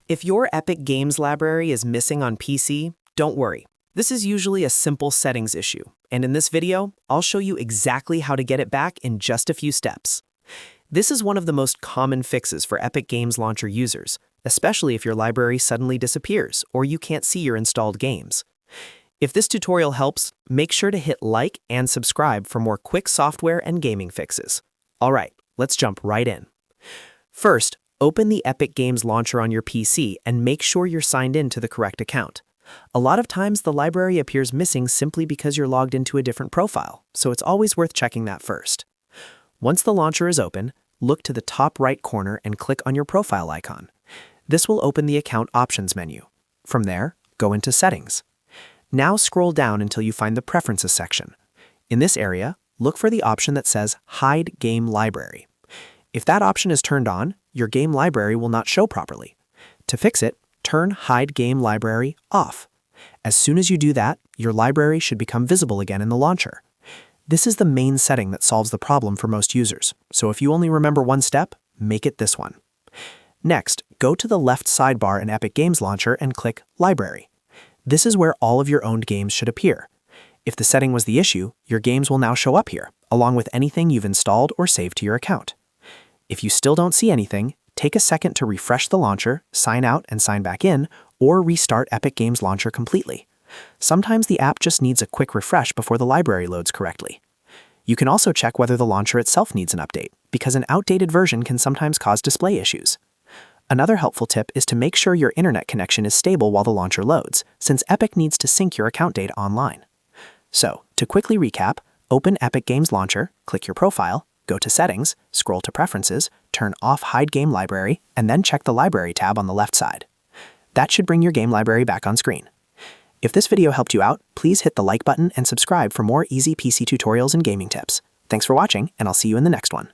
If your Epic Games library is missing on PC, don't worry. This is usually a simple settings issue, and in this video, I'll show you exactly how to get it back in just a few steps. This is one of the most common fixes for Epic Games Launcher users, especially if your library suddenly disappears or you can't see your installed games. If this tutorial helps, make sure to hit like and subscribe for more quick software and gaming fixes. Alright, let's jump right in. First, open the Epic Games Launcher on your PC and make sure you're signed in to the correct account. A lot of times the library appears missing simply because you're logged into a different profile, so it's always worth checking that first. Once the launcher is open, look to the top right corner and click on your profile icon. This will open the Account Options menu. From there, go into Settings. Now scroll down until you find the Preferences section. In this area, look for the option that says Hide Game Library. If that option is turned on, your game library will not show properly. To fix it, turn Hide Game Library off. As soon as you do that, your library should become visible again in the launcher. This is the main setting that solves the problem for most users, so if you only remember one step, make it this one. Next, go to the left sidebar in Epic Games Launcher and click Library. This is where all of your owned games should appear. If the setting was the issue, your games will now show up here, along with anything you've installed or saved to your account. If you still don't see anything, take a second to refresh the launcher, sign out and sign back in, or restart Epic Games Launcher completely. Sometimes the app just needs a quick refresh before the library loads correctly. You can also check whether the launcher itself needs an update, because an outdated version can sometimes cause display issues. Another helpful tip is to make sure your internet connection is stable while the launcher loads, since Epic needs to sync your account data online. So, to quickly recap, open Epic Games Launcher, click your profile, go to Settings, scroll to Preferences, turn off Hide Game Library, and then check the Library tab on the left side. That should bring your game library back on screen. If this video helped you out, please hit the like button and subscribe for more easy PC tutorials and gaming tips. Thanks for watching, and I'll see you in the next one.